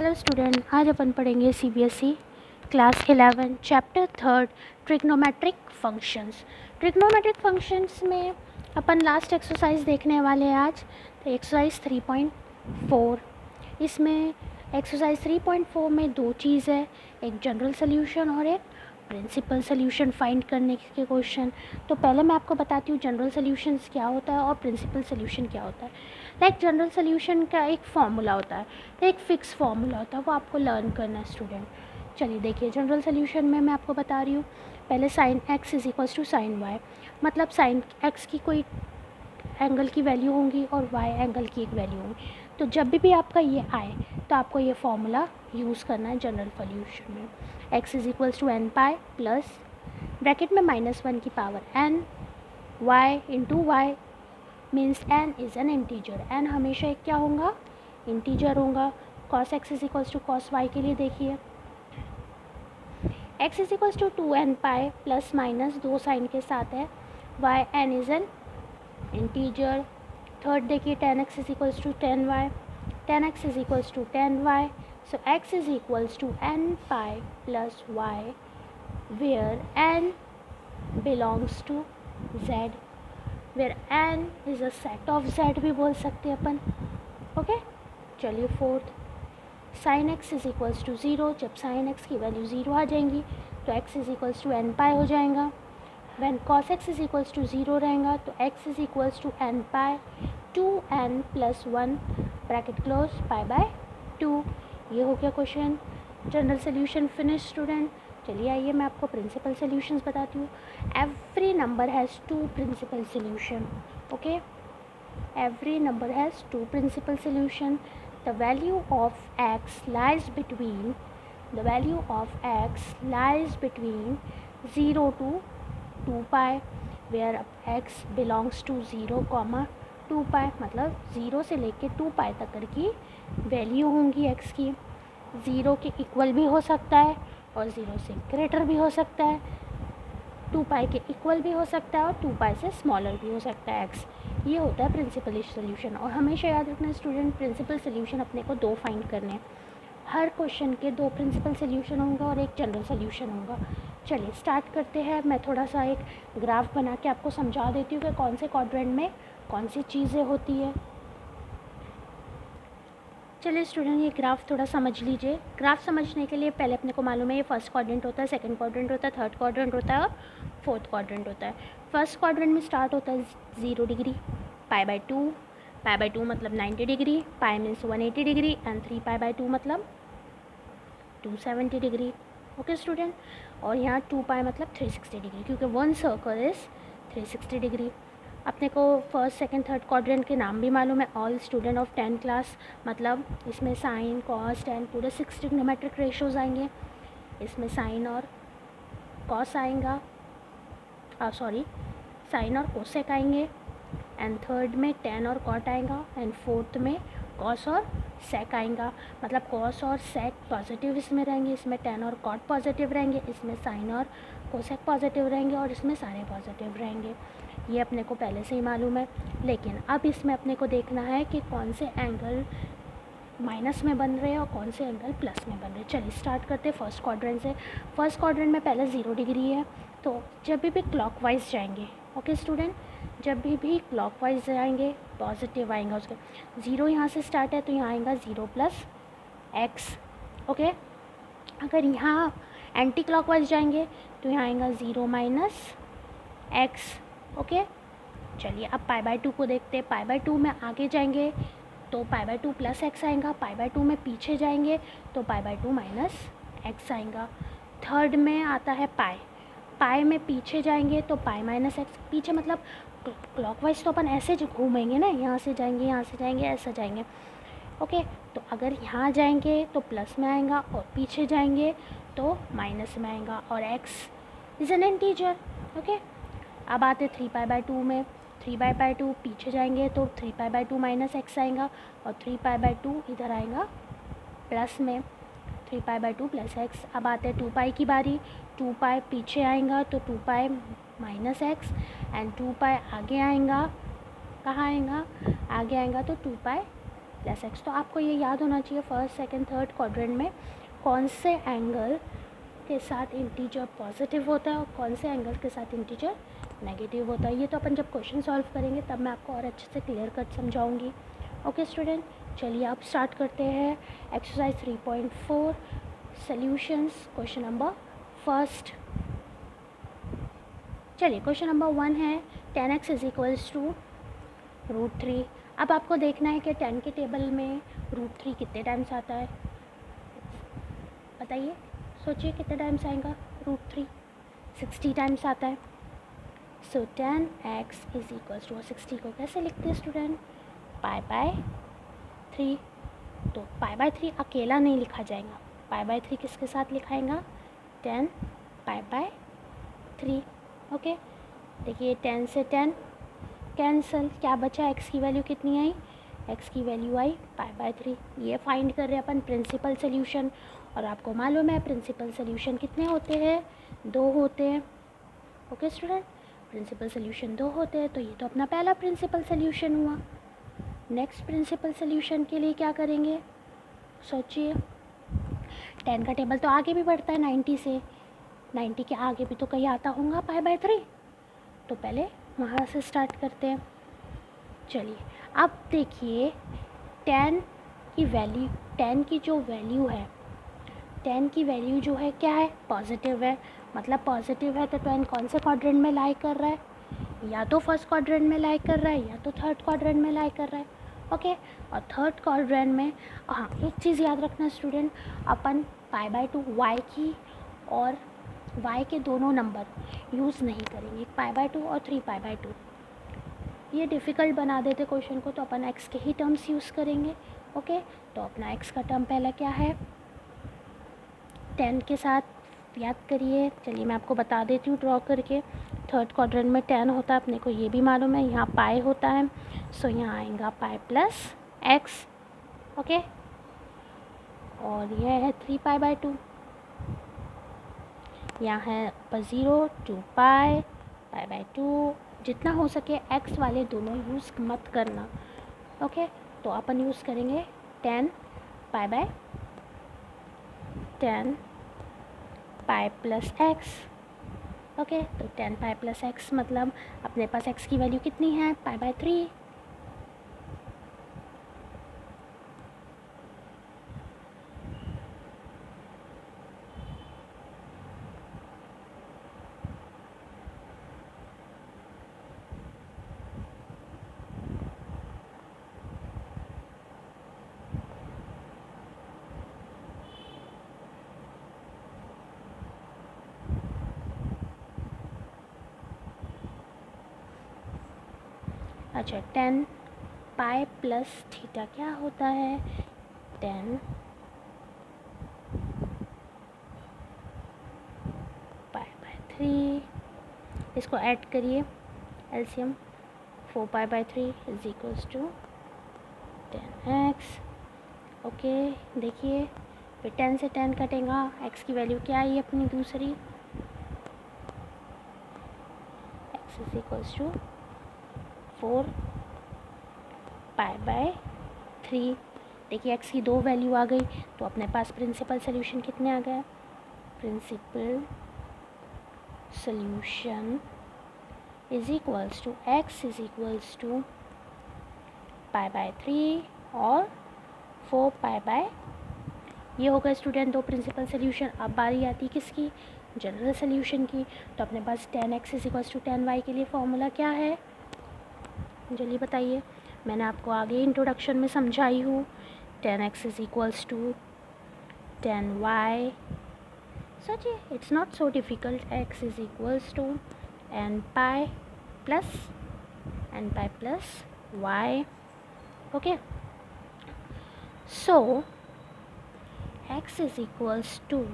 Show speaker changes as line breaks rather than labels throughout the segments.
Hello student, आज अपन पढ़ेंगे CBSE class 11 chapter 3 trigonometric functions. Trigonometric functions में अपन लास्ट एक्सरसाइज देखने वाले हैं आज। तो एक्सरसाइज 3.4, इसमें एक्सरसाइज 3.4 में दो चीज़ है, एक जनरल सोल्यूशन और एक प्रिंसिपल सोल्यूशन फाइंड करने के क्वेश्चन। तो पहले मैं आपको बताती हूँ जनरल सोल्यूशंस क्या होता है और प्रिंसिपल सोल्यूशन क्या होता है। लाइक जनरल सोल्यूशन का एक फार्मूला होता है, एक फ़िक्स फार्मूला होता है, वो आपको लर्न करना है स्टूडेंट। चलिए देखिए, जनरल सोल्यूशन में मैं आपको बता रही हूँ। पहले sine x is equals to sine y, मतलब साइन एक्स की कोई एंगल की वैल्यू होंगी और वाई एंगल की एक वैल्यू होगी। तो जब भी आपका ये आए तो आपको ये फार्मूला यूज़ करना है जनरल सोल्यूशन में। X is equals to n pi plus bracket में -1 की power n, y into y means n is an integer. n हमेशा एक क्या होगा, इंटीजर होगा। cos x is equals to cos y के लिए देखिए, x is equals to 2n pi plus minus दो साइन के साथ है y, n is an integer. Third देखिए, tan x is equals to tan y, tan x is equals to tan y, so x is equals to n pi plus y where n belongs to z, where n is a set of z भी बोल सकते हैं अपन। Okay, चलिए fourth, sine x is equals to 0। जब sine x की value 0 आ जाएंगी तो x is equals to n pi हो जाएगा। When cos x is equals to 0 रहेगा तो x is equals to n pi 2n plus 1 bracket close pi by 2। ये हो गया question. General solution finish student. चलिए आइए मैं आपको प्रिंसिपल सोल्यूशंस बताती हूँ। Every number has two principal solution. Okay, every number has two principal solution. The value of x lies between 0 to 2 pi, where x belongs to 0, 2 pi, मतलब 0 से लेके 2 pi तक की वैल्यू होंगी x की। 0 के इक्वल भी हो सकता है और 0 से ग्रेटर भी हो सकता है, 2 पाई के इक्वल भी हो सकता है और 2 पाई से स्मॉलर भी हो सकता है x। ये होता है प्रिंसिपल सोल्यूशन। और हमेशा याद रखना स्टूडेंट, प्रिंसिपल सोल्यूशन अपने को दो फाइंड करने हैं। हर क्वेश्चन के दो प्रिंसिपल सोल्यूशन होंगे और एक जनरल सोल्यूशन होगा। चलिए स्टार्ट करते हैं। मैं थोड़ा सा एक ग्राफ बना के आपको समझा देती हूँ कि कौन से क्वाड्रेंट में कौन सी चीज़ें होती है। चलिए स्टूडेंट, ये ग्राफ थोड़ा समझ लीजिए। ग्राफ समझने के लिए पहले अपने को मालूम है ये फर्स्ट क्वाड्रेंट होता है, सेकंड क्वाड्रेंट होता है, थर्ड क्वाड्रेंट होता है और फोर्थ क्वाड्रेंट होता है। फर्स्ट क्वाड्रेंट में स्टार्ट होता है 0 डिग्री, पाई बाय 2 मतलब 90 degree, pi means 180 degree and 3 pi by 2 मतलब 270 डिग्री। ओके स्टूडेंट, और यहाँ 2 पाई मतलब 360 डिग्री, क्योंकि वन सर्कल इज़ 360 डिग्री। अपने को फर्स्ट सेकंड थर्ड क्वाड्रेंट के नाम भी मालूम है। ऑल स्टूडेंट ऑफ 10 क्लास, मतलब इसमें साइन कॉस टेन पूरे 6 ट्रिग्नोमेट्रिक रेशोज़ आएंगे। इसमें साइन और कॉस आएगा, साइन और कोसेक आएंगे। एंड थर्ड में टेन और कॉट आएगा एंड फोर्थ में कॉस और सेक आएगा। मतलब कॉस और सेक पॉजिटिव इसमें रहेंगे, इसमें टेन और कॉट पॉजिटिव रहेंगे, इसमें साइन और कोसेक पॉजिटिव रहेंगे और इसमें सारे पॉजिटिव रहेंगे। ये अपने को पहले से ही मालूम है। लेकिन अब इसमें अपने को देखना है कि कौन से एंगल माइनस में बन रहे हैं और कौन से एंगल प्लस में बन रहे हैं। चलिए स्टार्ट करते हैं फर्स्ट क्वाड्रेंट से। फर्स्ट क्वाड्रेंट में पहले 0 डिग्री है, तो जब भी क्लॉकवाइज जाएंगे, ओके स्टूडेंट, जब भी क्लॉकवाइज जाएंगे पॉजिटिव आएगा उसके। 0 यहाँ से स्टार्ट है तो यहाँ आएगा 0 प्लस एक्स। ओके, अगर यहाँ एंटी क्लॉकवाइज जाएंगे तो यहाँ आएगा 0 माइनस एक्स। ओके, चलिए अब पाई बाय 2 को देखते हैं। पाई बाय 2 में आगे जाएंगे तो पाई बाय 2 प्लस एक्स आएगा। पाई बाय 2 में पीछे जाएंगे तो पाई बाय 2 माइनस एक्स आएगा। थर्ड में आता है पाई, पाई में पीछे जाएंगे तो पाई माइनस एक्स। पीछे मतलब क्लॉकवाइज तो अपन ऐसे घूमेंगे ना, यहाँ से जाएंगे, यहाँ से जाएंगे, ऐसा जाएंगे। ओके, तो अगर यहाँ जाएंगे तो प्लस में आएगा और पीछे जाएंगे तो माइनस में आएगा और x is an integer. Okay, अब आते 3 पाई बाय 2 में। 3 पाई बाय 2 पीछे जाएंगे तो 3 पाई बाय 2 माइनस एक्स आएगा और 3 पाई बाय 2 इधर आएगा प्लस में, 3 पाई बाय 2 प्लस एक्स। अब आते हैं 2 पाई की बारी। 2 पाई पीछे आएगा तो 2 पाई माइनस एक्स एंड 2 पाई आगे आएगा, कहाँ आएगा, आगे आएगा तो 2 पाई प्लस एक्स। तो आपको ये याद होना चाहिए फर्स्ट सेकंड थर्ड क्वाड्रेंट में कौन से एंगल के साथ इंटीजर पॉजिटिव होता है और कौन से एंगल के साथ इंटीजर नेगेटिव होता है। ये तो अपन जब क्वेश्चन सॉल्व करेंगे तब मैं आपको और अच्छे से क्लियर कट समझाऊंगी। ओके स्टूडेंट, चलिए आप स्टार्ट करते हैं exercise 3.4 solutions. Question number first, चलिए क्वेश्चन नंबर 1 है 10x इज इक्वल्स टू √3। अब आपको देखना है कि 10 के टेबल में √3 कितने टाइम्स आता है, बताइए, सोचिए कितने टाइम्स आएगा √3। 60 टाइम्स आता है। सो 10x इज इक्वल्स टू, 60 को कैसे लिखते हैं स्टूडेंट, π/3। तो π/3 अकेला नहीं लिखा जाएगा, π/3 किसके साथ लिखाएगा, 10 π/3। ओके, देखिए 10 से 10 कैंसिल, क्या बचा, x की वैल्यू कितनी आई, x की वैल्यू आई π/3। ये फाइंड कर रहे हैं अपन प्रिंसिपल सोल्यूशन, और आपको मालूम है प्रिंसिपल सोल्यूशन कितने होते हैं, 2 होते हैं। ओके स्टूडेंट, प्रिंसिपल सोल्यूशन 2 होते हैं। तो ये तो अपना पहला प्रिंसिपल सोल्यूशन हुआ। नेक्स्ट प्रिंसिपल सोल्यूशन के लिए क्या करेंगे, सोचिए 10 का टेबल तो आगे भी बढ़ता है 90 से, 90 के आगे भी तो कहीं आता होगा π/3, तो पहले वहाँ से स्टार्ट करते हैं। चलिए अब देखिए 10 की वैल्यू, 10 की जो वैल्यू है, 10 की वैल्यू जो है क्या है, पॉजिटिव है। मतलब पॉजिटिव है तो 10 कौन से क्वाड्रेंट में लाई कर रहा है, या तो फर्स्ट क्वाड्रेंट में लाई कर रहा है या तो थर्ड क्वाड्रेंट में लाई कर रहा है। ओके, और थर्ड क्वाड्रेंट में, हाँ एक चीज़ याद रखना स्टूडेंट, अपन π/2 y की और y के दोनों नंबर यूज़ नहीं करेंगे, π/2 और 3π/2। ये डिफ़िकल्ट बना देते क्वेश्चन को, तो अपन x के ही टर्म्स यूज़ करेंगे। ओके, तो अपना x का टर्म पहला क्या है, 10 के साथ याद करिए। चलिए मैं आपको बता देती हूँ ड्रॉ करके। थर्ड क्वाड्रेंट में 10 होता है, अपने को ये भी मालूम है, यहाँ पाई होता है, सो यहाँ आएगा π+x। ओके, और यह है 3π/2, यहाँ है ऊपर 0 2π π/2। जितना हो सके x वाले दोनों यूज़ मत करना। ओके, तो अपन यूज़ करेंगे 10 π+x। ओके, तो 10 π+x मतलब अपने पास x की वैल्यू कितनी है, π/3। अच्छा 10 पाई प्लस थीटा क्या होता है, 10 π/3। इसको ऐड करिए, LCM 4π/3 is equals to 10x। Okay, देखिए फिर 10 से 10 कटेगा, x की वैल्यू क्या आई अपनी दूसरी, x इज इक्वल्स टू 4π/3। देखिए x की 2 वैल्यू आ गई, तो अपने पास प्रिंसिपल सोल्यूशन कितने आ गए, principal solution is equals to x is equals to π/3 और 4π/, ये होगा स्टूडेंट 2 प्रिंसिपल सोल्यूशन। अब बारी आती किसकी, जनरल सोल्यूशन की। तो अपने पास 10x is equals to 10y के लिए फॉर्मूला क्या है, जल्दी बताइए, मैंने आपको आगे इंट्रोडक्शन में समझाई हूँ। 10x is equals to 10y। सोचिए it's not so difficult, x is equals to n pi plus y। Okay, so x is equals to,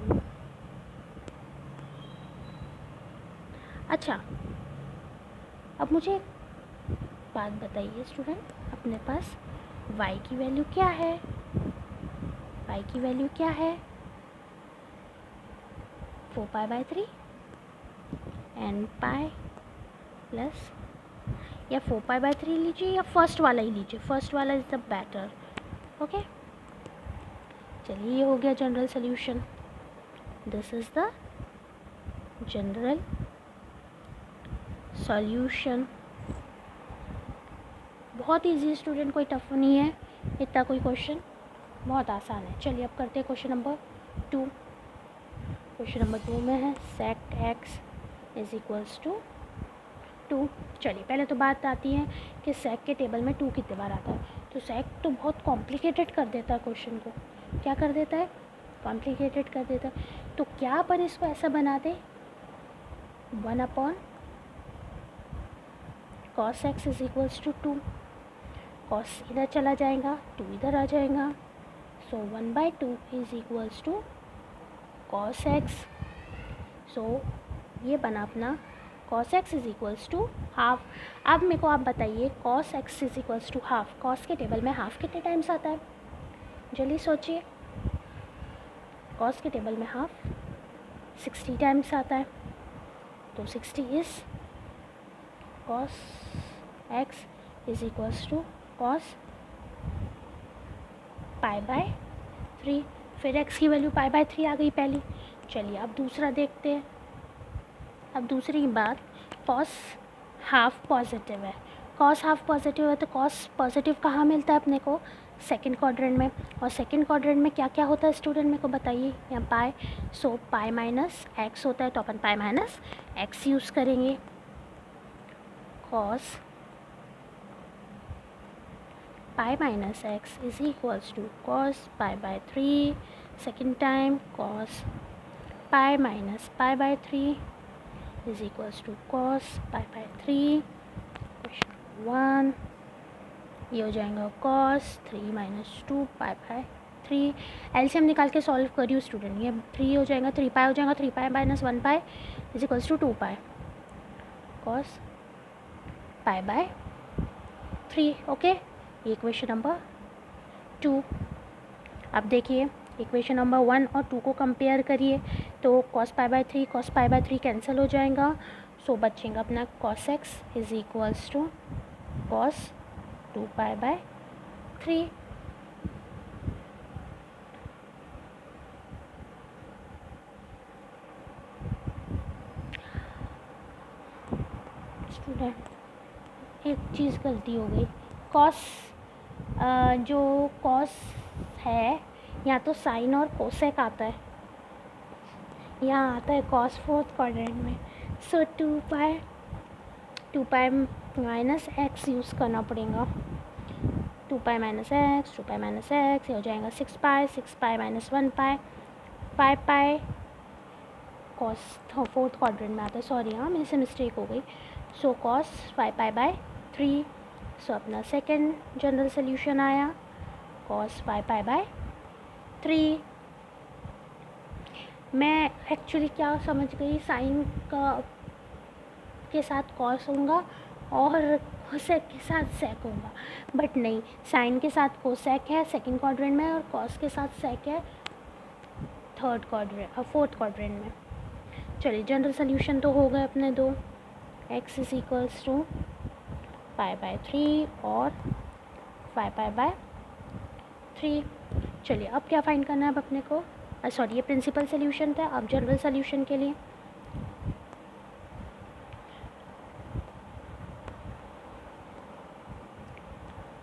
अच्छा अब मुझे बात बताइए स्टूडेंट, अपने पास y की वैल्यू क्या है, y की वैल्यू क्या है, 4π/3 n पाई प्लस, या 4π/3 लीजिए या फर्स्ट वाला ही लीजिए, फर्स्ट वाला इज़ द बेटर। ओके, चलिए ये हो गया general solution. This is the general solution. बहुत इजी स्टूडेंट, कोई टफ नहीं है इतना, कोई क्वेश्चन बहुत आसान है। चलिए अब करते हैं क्वेश्चन नंबर 2। क्वेश्चन नंबर 2 में है sec x is equals to 2। चलिए पहले तो बात आती है कि सेक के टेबल में 2 कितने बार आता है। तो सेक तो बहुत कॉम्प्लिकेटेड कर देता है क्वेश्चन को। क्या कर देता है? कॉम्प्लिकेटेड कर देता है। तो क्या अपन इसको ऐसा बना दें, 1 upon cos x is equals to 2। Cos इधर चला जाएगा, 2 इधर आ जाएगा, so 1/2 is equals to cos x. So ये बना अपना cos x is equals to half. अब मेरे को आप बताइए cos x is equals to half, cos के टेबल में हाफ कितने टाइम्स आता है? जल्दी सोचिए। कॉस के टेबल में हाफ 60 टाइम्स आता है, तो 60 is cos x is equals to cos π/3। फिर x की वैल्यू π/3 आ गई पहली। चलिए अब दूसरा देखते हैं। अब दूसरी बात, कॉस हाफ पॉजिटिव है। कॉस हाफ पॉजिटिव है तो कॉस पॉजिटिव कहाँ मिलता है अपने को? सेकंड क्वाड्रेंट में। और सेकंड क्वाड्रेंट में क्या क्या होता है स्टूडेंट, मेरे को बताइए। यहाँ पाई, सो पाई माइनस एक्स होता है, तो अपन पाई माइनस एक्स यूज़ करेंगे। Cos pi minus x is equals to cos π/3। Second time cos pi minus π/3 is equals to cos π/3। Question 1 ये हो जाएगा कॉस 3 माइनस 2 π/3। एलसीएम निकाल के सॉल्व करियो स्टूडेंट। ये 3 हो जाएगा, 3 पाई हो जाएगा, 3 pi minus 1 pi is equals to 2 pi cos π/3। Okay, ये इक्वेशन नंबर 2। अब देखिए इक्वेशन नंबर 1 और 2 को कंपेयर करिए, तो कॉस π/3 कैंसिल हो जाएगा। सो बचेगा अपना cos x is equals to cos 2π/3। Student एक चीज़ गलती हो गई, कॉस जो कॉस है यहाँ तो साइन और कोसेक आता है, यहाँ आता है कॉस फोर्थ क्वाड्रेंट में। सो 2 पाई माइनस एक्स यूज़ करना पड़ेगा। 2 पाई माइनस एक्स ये हो जाएगा 6 pi minus 1 pi 5 pi cos fourth quadrant में आता है। सॉरी हाँ, मेरे से मिस्टेक हो गई। So cos 5π/3। सो अपना सेकेंड जनरल सोल्यूशन आया कॉस 5π/3। मैं एक्चुअली क्या समझ गई, साइन का के साथ कॉस होगा और कोसेक के साथ सेक होगा, बट नहीं, साइन के साथ कोसेक है सेकंड क्वाड्रेंट में और कॉस के साथ सेक है फोर्थ क्वाड्रेंट में। चलिए जनरल सोल्यूशन तो हो गए अपने दो, x इज इक्वल्स टू π/3 और 5π/3। चलिए अब क्या फाइंड करना है अब अपने को, सॉरी ये प्रिंसिपल सोल्यूशन था। अब जनरल सोल्यूशन के लिए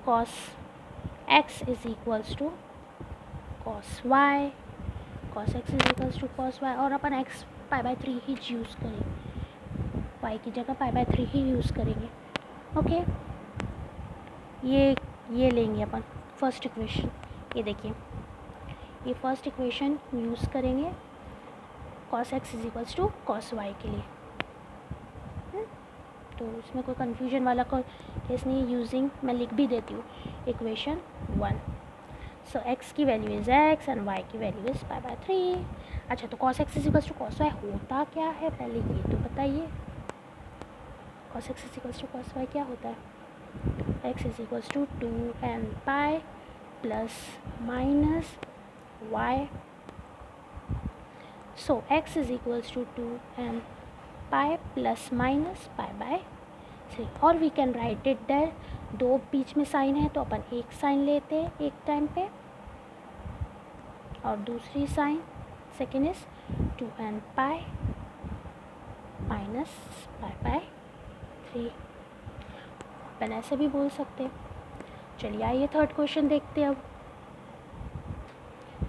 cos x is equals to cos y, cos x is equals to cos y, और अपन x π/3 ही यूज़ करेंगे, y की जगह π/3 ही यूज़ करेंगे। ओके, ये लेंगे अपन फर्स्ट इक्वेशन। ये देखिए, ये फर्स्ट इक्वेशन यूज़ करेंगे cos x is equals to cos y के लिए। तो उसमें कोई कन्फ्यूजन वाला कोई केस नहीं, यूजिंग मैं लिख भी देती हूँ इक्वेशन 1। सो x की value is x and y की वैल्यू इज़ π/3। अच्छा, तो cos x is equals to cos y होता क्या है, पहले ये तो बताइए। cos x is equals to cos y क्या होता है? x is equals to 2n pi plus minus y। So x is equals to 2n pi plus minus π/3, और we can write it that दो बीच में साइन है तो अपन एक साइन लेते हैं एक टाइम पे, और दूसरी sine second is 2n pi minus pi by 3। अपन ऐसे भी बोल सकते हैं। चलिए आइए थर्ड क्वेश्चन देखते हैं। अब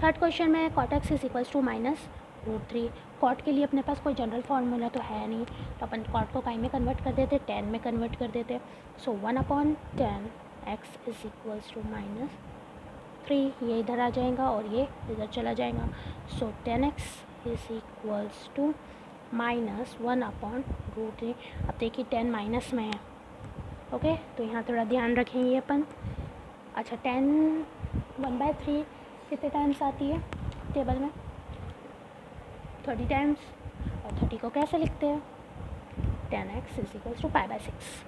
थर्ड क्वेश्चन में cot x is equals to minus root 3। Cot के लिए अपने पास कोई जनरल फार्मूला तो है नहीं, तो अपन कॉट को काई में कन्वर्ट कर देते, 10 में कन्वर्ट कर देते। So 1/10 x is equals to minus 3, ये इधर आ जाएगा और ये इधर चला जाएगा। So 10x is equals to minus 1/√3। अब देखिए 10 माइनस में है, ओके तो यहाँ थोड़ा ध्यान रखेंगे अपन। अच्छा 10 1/3 कितने टाइम्स आती है टेबल में? 30 टाइम्स। और 30 को कैसे लिखते हैं? 10x is equals to pi by 6।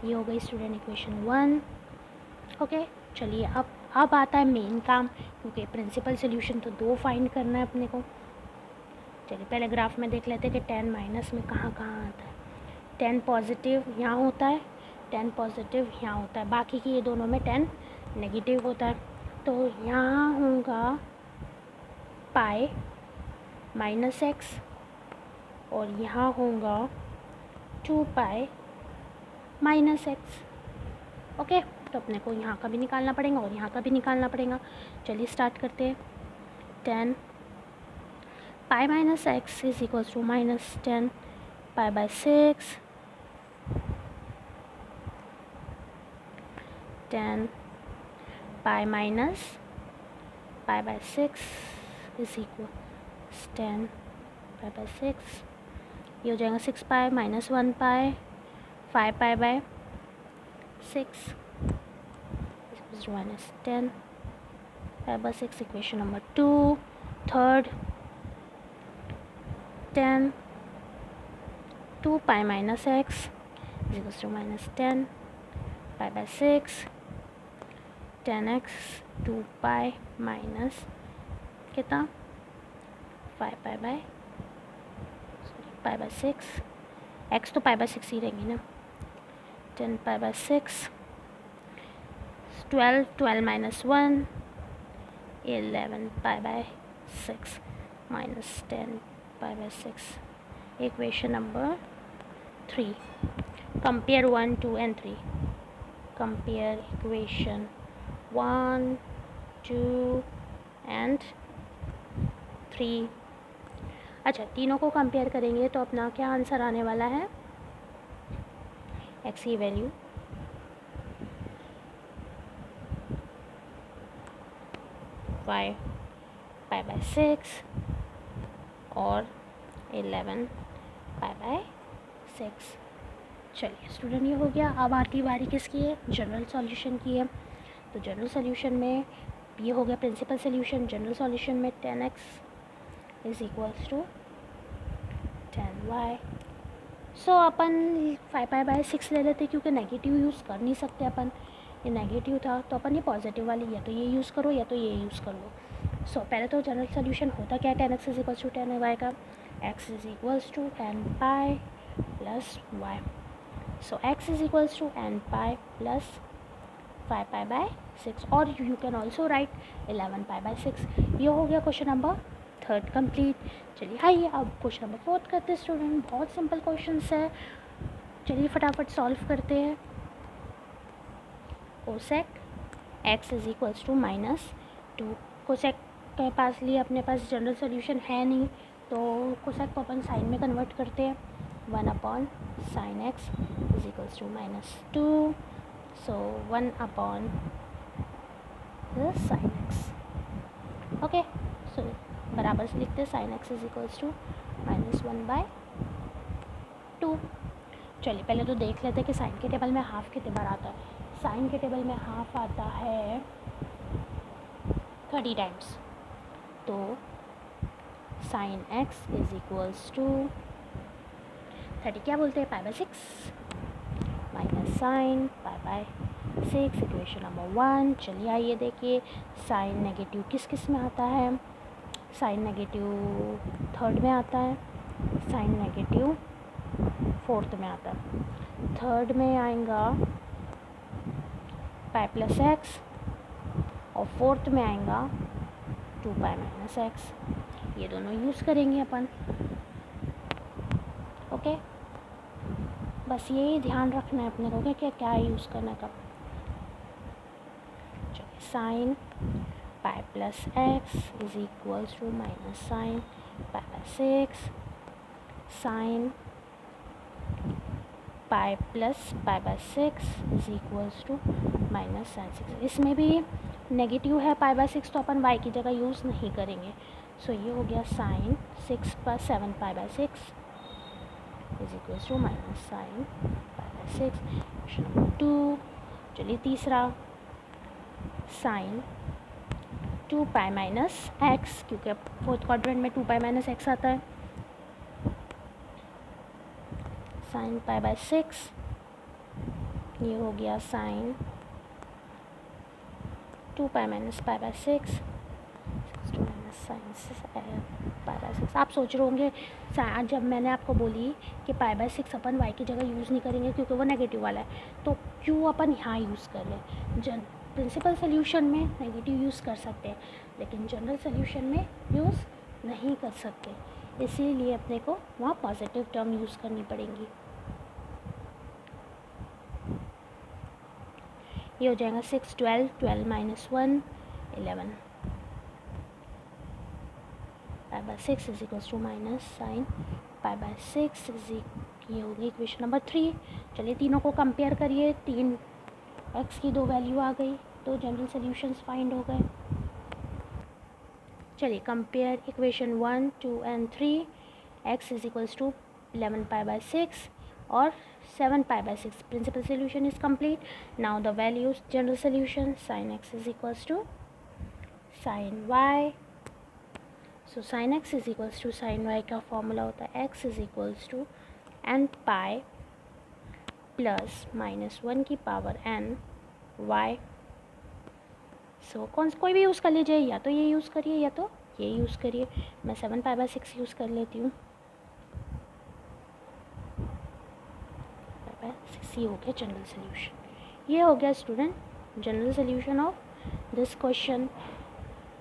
ये हो गई स्टूडेंट इक्वेशन 1। ओके चलिए अब आता है मेन काम, क्योंकि प्रिंसिपल सोल्यूशन तो 2 फाइंड करना है अपने को। चलिए पहले ग्राफ में देख लेते हैं कि 10 माइनस में कहाँ कहाँ आता है। 10 पॉजिटिव यहाँ होता है, 10 पॉजिटिव यहाँ होता है, बाकी की ये दोनों में 10 नेगेटिव होता है। तो यहाँ होगा पाई माइनस एक्स और यहाँ होगा 2 पाई माइनस एक्स। ओके तो अपने को यहाँ का भी निकालना पड़ेगा और यहाँ का भी निकालना पड़ेगा। चलिए स्टार्ट करते हैं। 10 pi minus x is equals to minus 10 pi by 6। 10 pi minus pi by 6 is equal 10 pi by 6। ये हो जाएगा 6 pi minus 1 pi 5 pi by 6 minus 10 pi by 6। equation number 2। third 10 2 pi minus x is equals to minus 10 pi by 6। 10x 2 pi minus कितना 5 pi by pi by 6। x तो pi by 6 ही रहेंगी ना। 10 pi by 6 12 minus 1 11 pi by 6 minus 10 pi by 6। equation number 3। compare 1 2 and 3। compare equation 1 2 and 3। अच्छा तीनों को compare करेंगे तो अपना क्या आंसर आने वाला है? x की वैल्यू 5 pi by 6 और 11 pi by 6। चलिए स्टूडेंट ये हो गया। अब आती बारी किसकी है? जनरल सॉल्यूशन की है। तो जनरल सॉल्यूशन में ये हो गया प्रिंसिपल सॉल्यूशन। जनरल सॉल्यूशन में 10x is equals to 10y। So अपन 5 pi by 6 ले लेते क्योंकि नेगेटिव यूज़ कर नहीं सकते अपन, ये नेगेटिव था तो अपन ये पॉजिटिव वाली या तो ये यूज़ करो या तो ये यूज़ कर लो। सो पहले तो जनरल सोल्यूशन होता क्या है? 10x is equals to 10y का x is equals to n pi plus y। So x is equals to n pi plus 5 pi by 6 और you can also write 11 pi by 6। ये हो गया question number 3 complete. चलिए आइए अब question number 4 करते हैं स्टूडेंट। बहुत सिंपल क्वेश्चन है, चलिए फटाफट सॉल्व करते हैं। Cosec x is equals to -2। Cosec के पास लिए अपने पास जनरल सोल्यूशन है नहीं, तो कोसेक को अपन साइन में कन्वर्ट करते हैं। 1/sin x is equals to -2। So 1/sin x। Okay so बराबर से लिखते हैं sin x is equals to -1/2। चलिए पहले तो देख लेते हैं कि साइन के टेबल में हाफ कितने बार आता है। साइन के टेबल में हाफ आता है 30 टाइम्स। तो sin x is equals to 30 क्या बोलते हैं? Pi by 6 minus sine pi by 6 equation number 1। चलिए आइए देखिए साइन नेगेटिव किस किस में आता है। साइन नेगेटिव थर्ड में आता है, साइन नेगेटिव फोर्थ में आता है। थर्ड में आएगा पाई प्लस एक्स और फोर्थ में आएगा 2 पाई माइनस एक्स। ये दोनों यूज़ करेंगे अपन। ओके, बस यही ध्यान रखना है अपने को कि क्या यूज़ करना है कब। चलिए sine pi plus x is equals to minus sine pi plus x, sine pi plus pi by 6 is equals to minus sine 6। इसमें भी नेगेटिव है पाई बाय 6 तो अपन y की जगह यूज़ नहीं करेंगे। सो ये हो गया sine 6 plus 7 pi by 6 is equals to minus sine pi by 6। Question number 2। चलिए तीसरा, साइन 2 पाई माइनस एक्स, क्योंकि फोर्थ क्वाड्रेंट में 2 पाई माइनस एक्स आता है। साइन पाई बाय 6, ये हो गया sine 2 pi minus pi by 6 to minus sine pi by 6। आप सोच रहे होंगे जब मैंने आपको बोली कि पाई बाय 6 अपन y की जगह यूज़ नहीं करेंगे क्योंकि वो नेगेटिव वाला है, तो क्यों अपन यहाँ यूज़ कर लें। प्रिंसिपल सोल्यूशन में नेगेटिव यूज़ कर सकते हैं लेकिन जनरल सोल्यूशन में यूज़ नहीं कर सकते, इसीलिए अपने को वहाँ पॉजिटिव टर्म यूज़ करनी पड़ेंगी। ये हो जाएगा 6 12, 12 minus 1 11 pi by 6 is equals to minus sine pi by 6 ये होगी इक्वेशन नंबर 3। चलिए तीनों को कंपेयर करिए। 3 x की 2 वैल्यू आ गई, 2 जनरल सोल्यूशंस फाइंड हो गए। चलिए compare equation 1 2 and 3। x is equals to 11 pi by 6 और 7 pi by 6। Principal solution is complete. Now the values general solution, sine x is equals to sine y। So sine x is equals to sine y का formula होता है x is equals to n pi plus minus 1 की power n y। सो कोई भी use कर लीजिए, या तो ये यूज़ करिए या तो ये यूज़ करिए। मैं 7 पाई बाय 6 यूज़ कर लेती हूँ। पाई बाय 6 ही हो गया जनरल सोल्यूशन। ये हो गया student general solution of this question.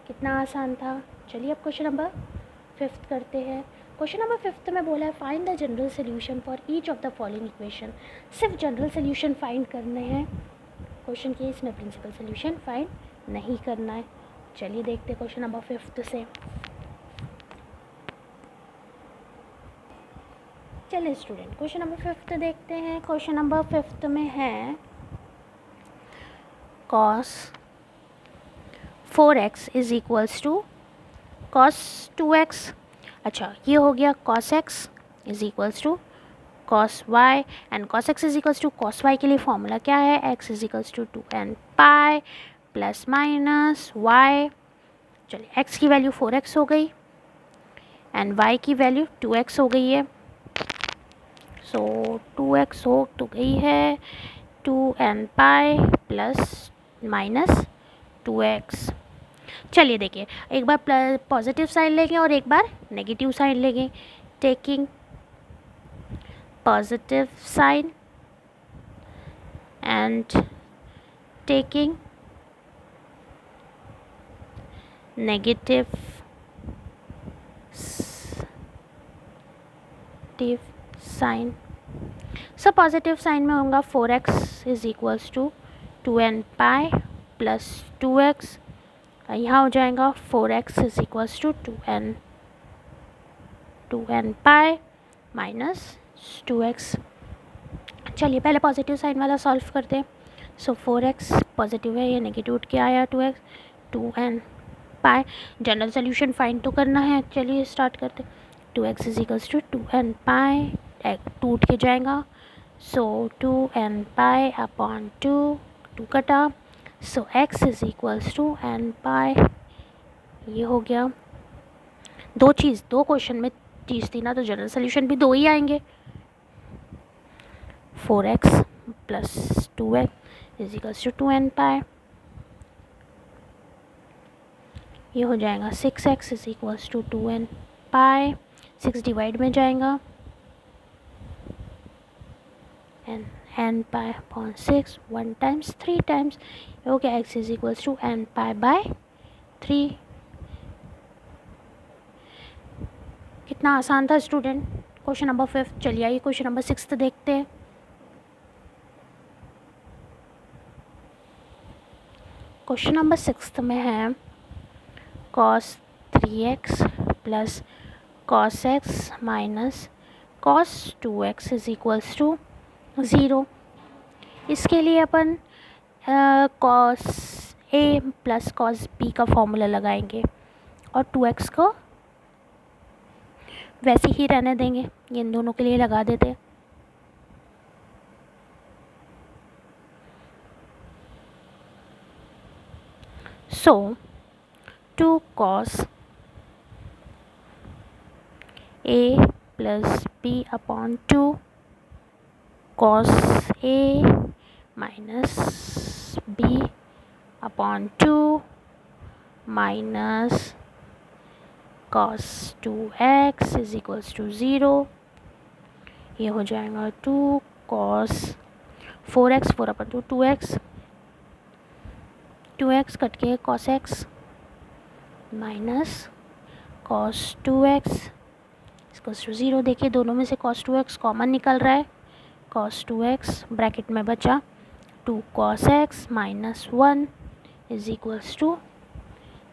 कितना आसान था। चलिए अब क्वेश्चन नंबर 5 करते हैं। क्वेश्चन नंबर 5 में बोला है find the general solution for each of the following equation. सिर्फ जनरल सोल्यूशन फाइंड करने हैं क्वेश्चन के, इसमें प्रिंसिपल सोल्यूशन फाइंड नहीं करना है। चलिए देखते हैं क्वेश्चन नंबर 5 से। चलिए स्टूडेंट क्वेश्चन नंबर 5 देखते हैं। क्वेश्चन नंबर 5 में है cos 4x is equals to cos 2x। अच्छा ये हो गया cos x is equals to cos y and cos x is equals to cos y के लिए फॉर्मूला क्या है, x is equals to 2n pi plus minus y। चलिए x की वैल्यू 4x हो गई एंड y की वैल्यू 2x हो गई है। सो 2x हो तो गई है 2n pi plus minus 2x। चलिए देखिए एक बार पॉजिटिव साइन लेंगे और एक बार नेगेटिव साइन लेंगे। Taking positive sine and taking negative sine. सब पॉजिटिव साइन में होगा 4x is equals to 2n pi plus 2x। यहाँ हो जाएगा 4x is equals to 2n pi minus 2x। चलिए पहले पॉजिटिव साइन वाला सॉल्व करते हैं। सो 4x पॉजिटिव है, ये नेगेटिव उठ के आया 2x 2n पाई। जनरल सोल्यूशन फाइंड तो करना है। चलिए स्टार्ट करते हैं। 2x is equals to 2n पाई, 2 उठ के जाएगा। सो 2n पाई अपॉन 2 कटा। So x is equals to n pi. ये हो गया। दो क्वेश्चन में चीज़ थी ना, तो जनरल सोल्यूशन भी 2 ही आएंगे। 4x plus 2x is equals to 2n pi. ये हो जाएगा 6x is equals to 2n pi. 6 divide में जाएगा and n pi upon 6 1 times 3 times हो गया x is equals to n pi by 3। कितना आसान था स्टूडेंट क्वेश्चन नंबर 5। चलिए आइए क्वेश्चन नंबर 6 देखते हैं। क्वेश्चन नंबर 6 में है cos 3x plus cos x minus cos 2x is equals to 0। इसके लिए अपन cos a plus cos b का फॉर्मूला लगाएंगे और 2x को वैसे ही रहने देंगे। ये इन दोनों के लिए लगा देते हैं। So 2 cos a plus b upon 2 cos a minus b upon 2 minus cos 2x is equals to 0। ये हो जाएगा 2 cos 4x 4 अपन 2x 2x कट के cos x minus cos 2x equals to 0। देखिए दोनों में से cos 2x कॉमन निकल रहा है। cos 2x ब्रैकेट में बचा 2 cos x minus 1 is equals to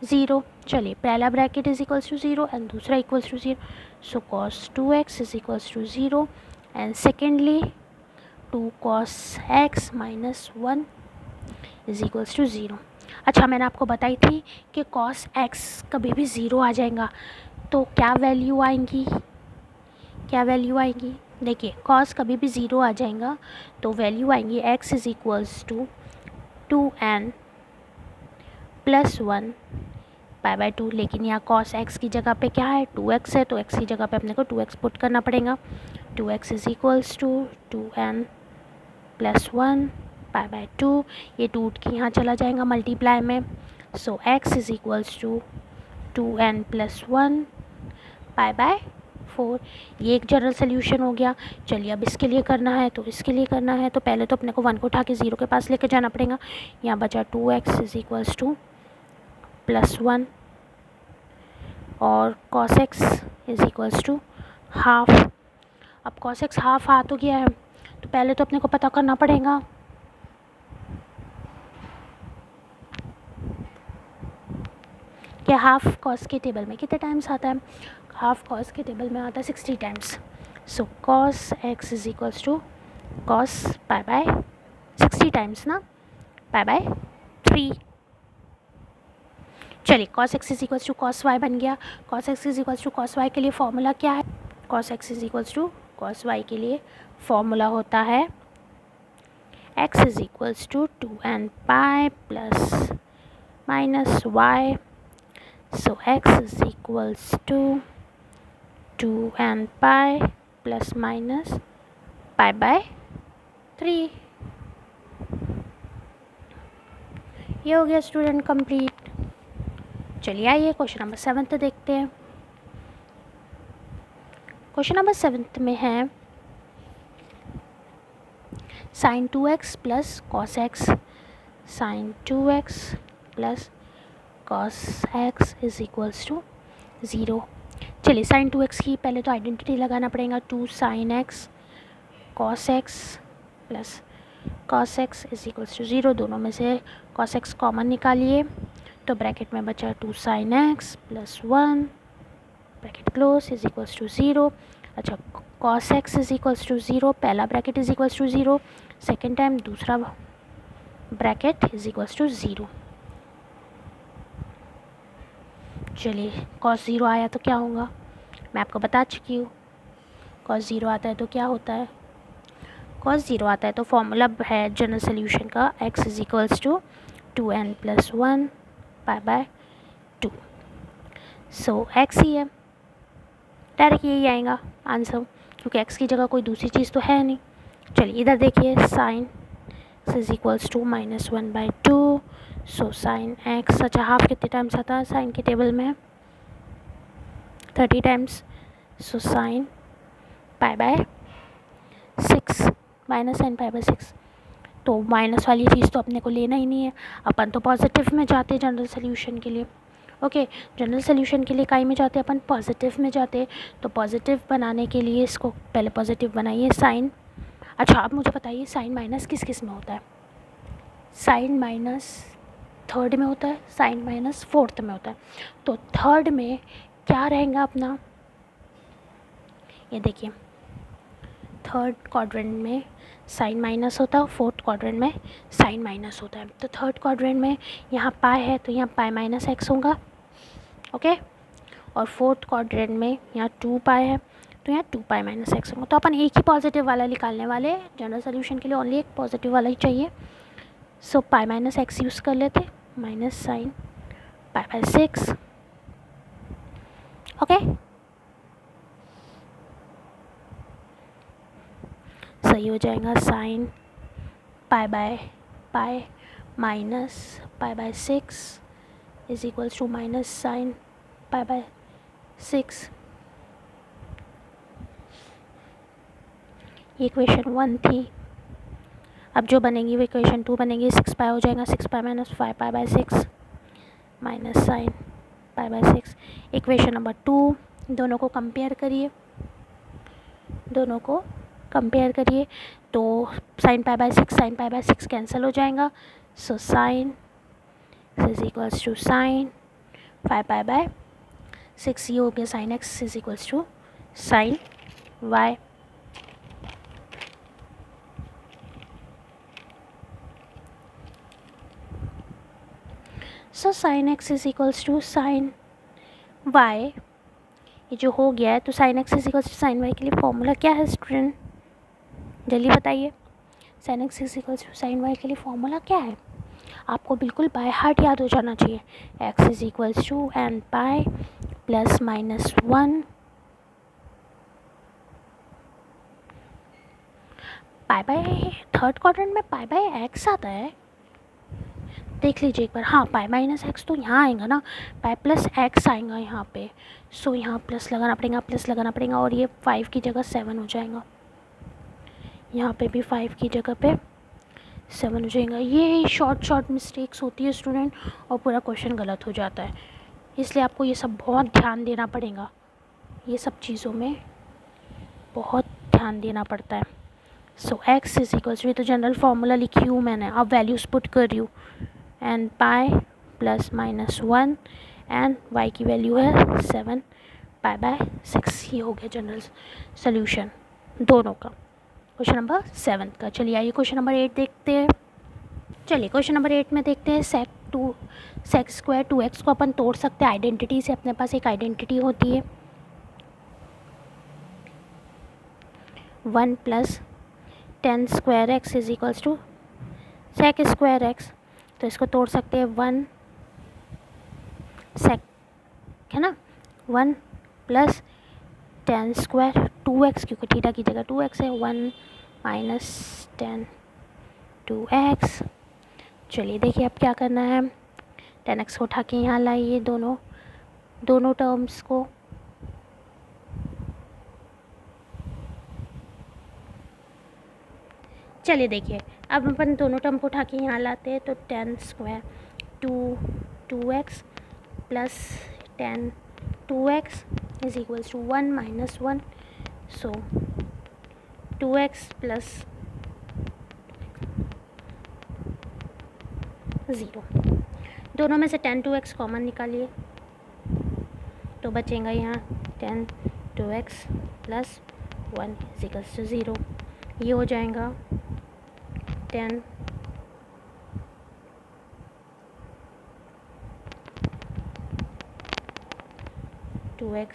0। चलिए पहला bracket is equals to 0 and दूसरा equals to 0। So cos 2x is equals to 0 and secondly 2 cos x minus 1 is equals to 0। अच्छा मैंने आपको बताई थी कि cos x कभी भी 0 आ जाएगा तो क्या वैल्यू आएंगी, क्या वैल्यू आएंगी। देखिए cos कभी भी 0 आ जाएगा तो वैल्यू आएंगी x is equals to 2n plus 1 pi by 2। लेकिन यहाँ cos x की जगह पे क्या है 2x है तो x की जगह पे अपने को 2x पुट करना पड़ेगा। 2x is equals to 2n plus 1 pi by 2। ये 2 के यहाँ चला जाएगा मल्टीप्लाई में। So x is equals to 2n plus 1 pi by 4। ये एक जनरल सोल्यूशन हो गया। चलिए अब इसके लिए करना है तो इसके लिए करना है तो पहले तो अपने को 1 को उठा के 0 के पास लेके जाना पड़ेगा। यहाँ बचा 2x is equals two plus 1 और cos x is equals to half. अब cos x हाफ आ तो गया है तो पहले तो अपने को पता करना पड़ेगा कि हाफ cos के टेबल में कितने टाइम्स आता है। हाफ cos के टेबल में आता है 60 times. So cos x is equals to cos pi by 60 times ना पाई बाय 3। चलिए cos x is equals to cos y बन गया। cos x is equals to cos y के लिए फॉर्मूला क्या है। cos x is equals to cos y के लिए फॉर्मूला होता है x is equals to 2n pi plus minus y। So x is equals to 2n pi plus minus pi by 3। ये हो गया स्टूडेंट कंप्लीट। चलिए आइए क्वेश्चन नंबर 7 देखते हैं। क्वेश्चन नंबर 7 में है sin 2x plus cos x sin 2x plus cos x is equals to 0। चलिए sin 2x की पहले तो आइडेंटिटी लगाना पड़ेगा 2 sin x cos x plus cos x is equals to 0। दोनों में से cos x कॉमन निकालिए तो ब्रैकेट में बचा 2 sin x plus 1 bracket close is equals to 0। अच्छा cos x is equals to 0 पहला bracket is equals to 0 second time दूसरा ब्रैकेट इज इक्वल्स टू 0। चलिए cos 0 आया तो क्या होगा मैं आपको बता चुकी हूँ। cos 0 आता है तो क्या होता है। cos 0 आता है तो फॉर्मूला है जनरल सोल्यूशन का x is equals to 2n plus 1 pi by 2। So x ही है डायरेक्ट यही आएगा आंसर क्योंकि x की जगह कोई दूसरी चीज़ तो है नहीं। चलिए इधर देखिए sine x is equals to -1/2. So sine x, अच्छा हाफ कितने टाइम्स आता है साइन के टेबल में? 30 टाइम्स. So sine π/6 -sin π/6. तो माइनस वाली चीज़ तो अपने को लेना ही नहीं है, अपन तो पॉजिटिव में जाते हैं जनरल सोल्यूशन के लिए. ओके, जनरल सोल्यूशन के लिए काई में जाते हैं अपन? पॉजिटिव में जाते हैं. तो पॉजिटिव बनाने के लिए इसको पहले पॉजिटिव बनाइए साइन. अच्छा आप मुझे बताइए साइन माइनस किस किस में होता है? साइन माइनस थर्ड में होता है, साइन माइनस फोर्थ में होता है. तो थर्ड में क्या रहेगा अपना? ये देखिए, थर्ड क्वाड्रेंट में साइन माइनस होता है, फोर्थ क्वाड्रेंट में साइन माइनस होता है. तो थर्ड क्वाड्रेंट में यहाँ पाई है तो यहाँ पाई माइनस एक्स होगा. ओके, और फोर्थ क्वाड्रेंट में यहाँ 2 पाई है तो यहाँ 2 पाई माइनस एक्स होगा. तो अपन एक ही पॉजिटिव वाला निकालने वाले हैं. जनरल सोल्यूशन के लिए ओनली एक पॉजिटिव वाला ही चाहिए. So pi minus x use कर लेते, माइनस साइन π/6. ओके, सही हो जाएगा. Sine π/π minus π/6 is equals to minus sine π/6. ये इक्वेशन 1 थी. अब जो बनेगी वो इक्वेशन 2 बनेगी. 6 पाई हो जाएगा, 6 pi minus 5 π/6 minus sine π/6. Equation number 2. दोनों को कंपेयर करिए, दोनों को कंपेयर करिए. तो साइन π/6 कैंसिल हो जाएगा. So sine is equals to sine 5π/6. ये हो गया sine x is equals to sine y. So sine x is equals to sine y. ये जो हो गया है, तो sine x is equals to sine y के लिए फॉर्मूला क्या है स्टूडेंट? जल्दी बताइए. Sine x is equals to sine y के लिए फॉर्मूला क्या है? आपको बिल्कुल बाय हार्ट याद हो जाना चाहिए. X is equals to n pi plus -1 pi/, third quadrant में π/x आता है. देख लीजिए एक बार. हाँ, π-x तो यहाँ आएगा ना, π+x आएगा यहाँ पे. सो यहाँ प्लस लगाना पड़ेगा, प्लस लगाना पड़ेगा, और ये 5 की जगह 7 हो जाएगा. यहाँ पे भी 5 की जगह पे 7 हो जाएगा. ये शॉर्ट मिस्टेक्स होती है स्टूडेंट, और पूरा क्वेश्चन गलत हो जाता है. इसलिए आपको ये सब बहुत ध्यान देना पड़ेगा. ये सब चीज़ों में बहुत ध्यान देना पड़ता है. सो x इज इक्वल्स टू, ये तो जनरल फार्मूला लिखी हूँ मैंने, अब वैल्यूज़ पुट कर रही हूँ. N pi plus -1 and y की वैल्यू है 7 π/6. ये हो गया जनरल सोल्यूशन दोनों का, क्वेश्चन नंबर 7 का. चलिए आइए क्वेश्चन नंबर 8 देखते हैं. चलिए क्वेश्चन नंबर 8 में देखते हैं. सेक स्क्वायर 2x को अपन तोड़ सकते हैं आइडेंटिटी से. अपने पास एक आइडेंटिटी होती है 1 + tan square x is equals to sec square x. तो इसको तोड़ सकते हैं 1 सेक, है ना, 1 + tan स्क्वायर 2x, क्योंकि थीटा की जगह 2x है, 1 - tan 2x. चलिए देखिए अब क्या करना है. tan x को उठा के यहाँ लाइए, दोनों टर्म्स को. चलिए देखिए, अब अपन दोनों टर्म को उठा के यहाँ लाते हैं. तो tan square 2x plus tan 2x is equals to 1 - 1. So 2x plus 0. दोनों में से tan 2x कॉमन निकालिए, तो बचेगा यहाँ tan 2x plus 1 is equals to 0. ये हो जाएगा tan 2x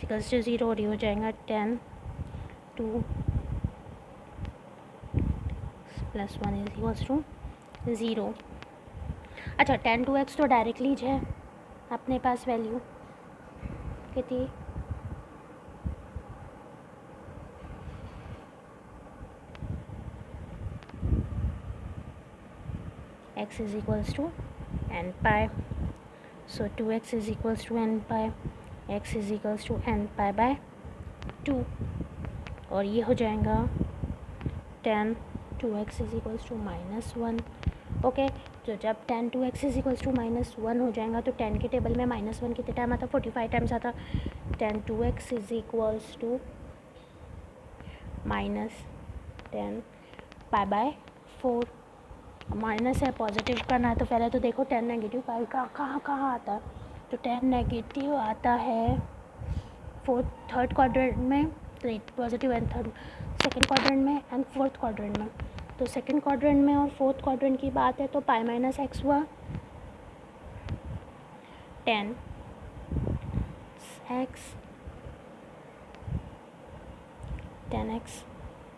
इक्वल्स टू 0, और ये हो जाएगा tan 2 + 1 इज इक्वल्स टू 0. अच्छा, tan 2x तो डायरेक्टली है अपने पास वैल्यू कितनी, x is equals to n pi. So 2x is equals to n pi, x is equals to n pi by 2. और ये हो जाएगा tan 2x is equals to -1. Okay, तो जब tan 2x is equals to -1 हो जाएगा तो tan के टेबल में -1 कितने टाइम आता? 45 टाइम्स आता. tan 2x is equals to -10 pi by 4. Minus है, पॉजिटिव करना है तो पहले तो देखो 10 नेगेटिव पाई कहाँ आता है. तो 10 नेगेटिव आता है थर्ड क्वाड्रेंट में, positive and third second quadrant में एंड फोर्थ क्वाड्रेंट में. तो सेकंड क्वाड्रेंट में और फोर्थ क्वाड्रेंट की बात है तो पाई माइनस एक्स हुआ 10 x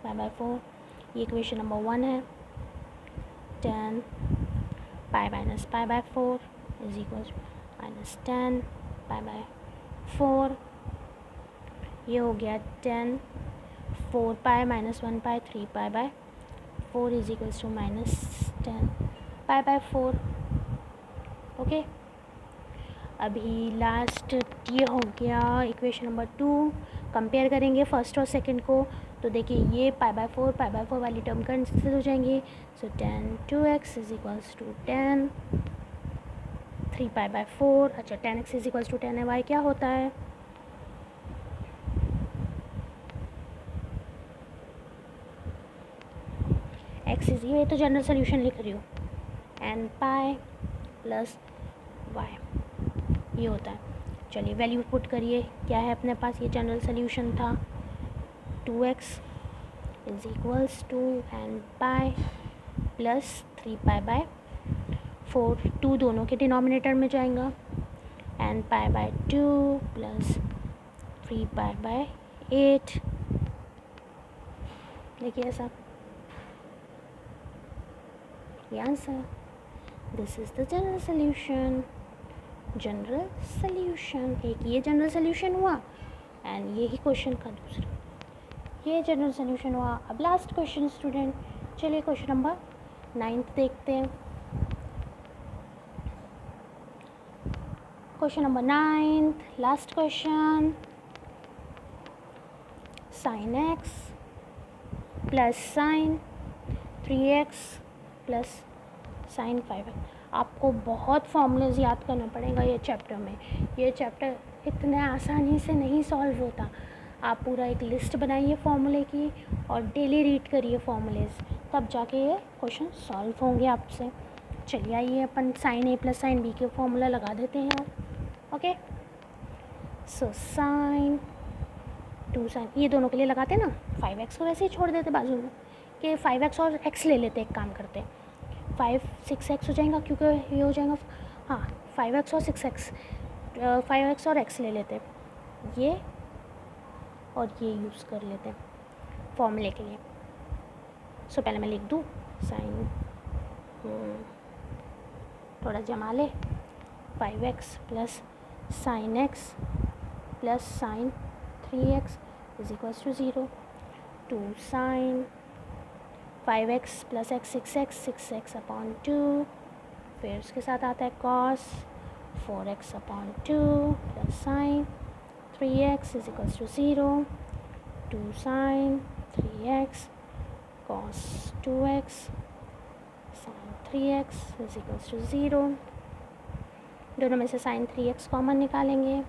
पाई बाय 4. ये इक्वेशन नंबर 1 है. 10 pi minus pi by 4 is equal -10 pi by 4. ये हो गया 10 4 pi -1 pi 3 pi by 4 is equals to -10 pi by 4. Okay, अभी लास्ट ये हो गया इक्वेशन नंबर 2. कंपेयर करेंगे फर्स्ट और सेकंड को तो देखिए ये पाई बाय 4 वाली टर्म कैंसिल हो जाएंगी. So tan 2x is equals to 10 3 pi by 4. अच्छा, tan x is equals to 10 है. y क्या होता है? x इज, ये तो जनरल सोल्यूशन लिख रही हूँ, n पाई प्लस y ये होता है. चलिए वैल्यू पुट करिए. क्या है अपने पास? ये जनरल सोल्यूशन था. 2x is equals to n pi plus 3 pi by 4. 2 दोनों के डिनोमिनेटर में जाएगा. n pi by 2 plus 3 pi by 8. देखिए ऐसा ये answer. This is the general solution. General solution एक ये जनरल सोल्यूशन हुआ एंड ये ही क्वेश्चन का दूसरा ये जनरल सोल्यूशन हुआ. अब लास्ट क्वेश्चन स्टूडेंट. चलिए क्वेश्चन नंबर 9 देखते हैं. Question number 9 last question. Sine x plus sine 3x plus sine 5x. आपको बहुत फॉर्मूलेज याद करना पड़ेगा ये चैप्टर में. ये चैप्टर इतने आसानी से नहीं सॉल्व होता. आप पूरा एक लिस्ट बनाइए फॉर्मूले की और डेली रीड करिए फॉर्मूलेज, तब जाके ये क्वेश्चन सॉल्व होंगे आपसे. चलिए आइए अपन sine a plus sine b के फॉर्मूला लगा देते हैं. ओके, सो साइन 2 साइन ये दोनों के लिए लगाते ना. 5x को वैसे ही छोड़ देते बाजू में कि 5x और x ले लेते. एक काम करते 5 6x हो जाएगा क्योंकि ये हो जाएगा. हाँ, 5x और 6x 5x और x ले लेते ये और ये यूज़ कर लेते हैं फॉर्मूले के लिए. सो पहले मैं लिख दूँ साइन थोड़ा जमा ले 5x plus sine x plus sine 3x is equals to 0. 2 sine 5x plus x 6x upon 2. फिर उसके साथ आता है cos 4x upon 2 plus sine 3x is equals to 0. 2 sine 3x cos 2x sine 3x is equals to 0. दोनों में से sign 3x common निकालेंगे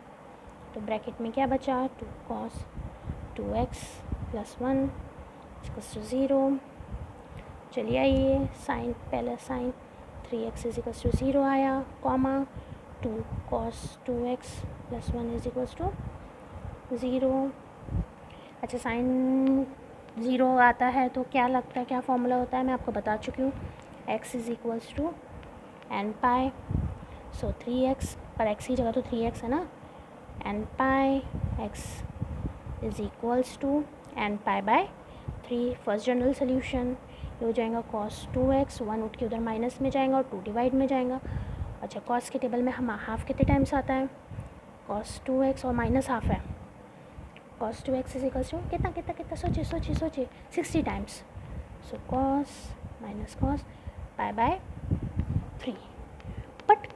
तो ब्रैकेट में क्या बचा? 2 cos 2x plus 1 equals to 0. चलिए आइए साइन पहले sign 3x is equals to 0 आया, comma 2 cos 2x plus 1 is equals to 0. अच्छा, साइन 0 आता है तो क्या लगता है, क्या फॉर्मूला होता है? मैं आपको बता चुकी हूँ. x is equals to n pi. So 3x पर x की जगह तो 3x है ना. n pi x is equals to n pi by 3. First general solution ये हो जाएगा कॉस 2x. 1 उठ के उधर माइनस में जाएगा और 2 डिवाइड में जाएगा. अच्छा, कॉस के टेबल में हम हाफ कितने टाइम्स आता है? कॉस 2x और माइनस हाफ है. Cos 2x is equals to कितना कितना कितना सोचिए 60 times. So cos minus cos pi by 3 but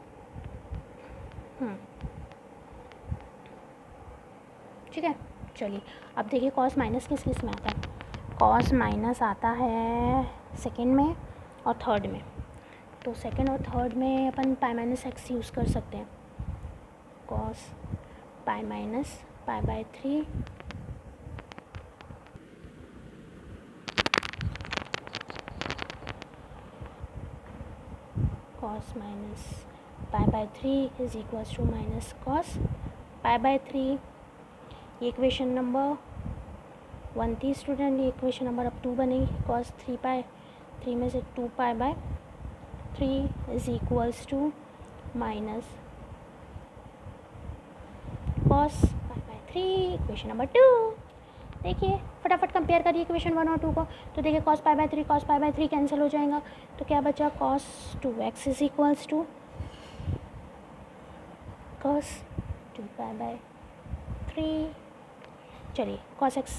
ठीक है। चलिए अब देखिए कॉस माइनस किस किस में आता है। कॉस माइनस आता है सेकेंड में और थर्ड में। तो सेकेंड और थर्ड में अपन पाई माइनस एक्स यूज़ कर सकते हैं। Cos pi minus pi by 3 cos minus pi by 3 is equals to minus cos pi by 3। ये इक्वेशन नंबर 1 थी स्टूडेंट। ये इक्वेशन नंबर अब 2 बनेगी। कॉस 3 पाई 3 में से 2 pi by 3 is equals to minus cos pi by 3। Equation number 2। देखिए फटाफट compare करिए इक्वेशन 1 और 2 को। तो देखिए कॉस पाई बाय 3 कैंसिल हो जाएगा। तो क्या बचा, cos 2x is equals to cos 2 pi by 3। चलिए cos x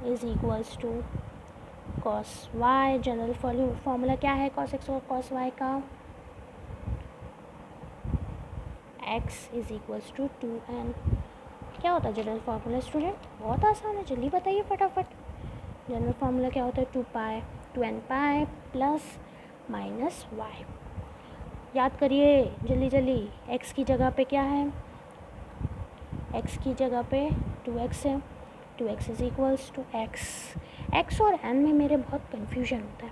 is equals to cos y। General formula क्या है कॉस x और कॉस y का, x is equals to 2n। क्या होता है जनरल फार्मूला स्टूडेंट? बहुत आसान है, जल्दी बताइए फटाफट। जनरल फार्मूला क्या होता है, 2n pi plus minus Y. याद करिए जल्दी जल्दी। x की जगह पे क्या है, x की जगह पे 2x है। 2x is equals to x और n में मेरे बहुत कन्फ्यूजन होता है,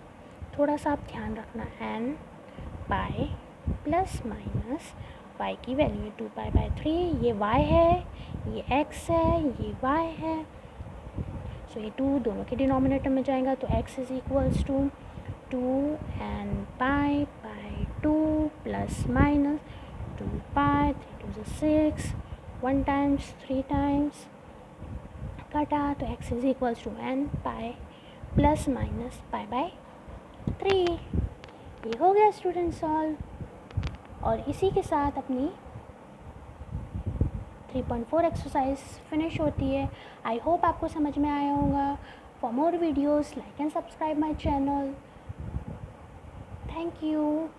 थोड़ा सा आप ध्यान रखना। n pi plus minus y की वैल्यू है 2 पाई बाय 3। ये y है, ये x है, ये y है। सो ये 2 दोनों के डिनोमिनेटर में जाएगा तो x is equals to 2n pi by 2 plus minus 2 pi 3 2 6 1 times 3 times कटा तो x is equals to n pi plus minus pi by 3। ये हो गया स्टूडेंट सॉल्व। और इसी के साथ अपनी 3.4 एक्सरसाइज फिनिश होती है। आई होप आपको समझ में आया होगा। For more videos like and subscribe my channel. Thank you.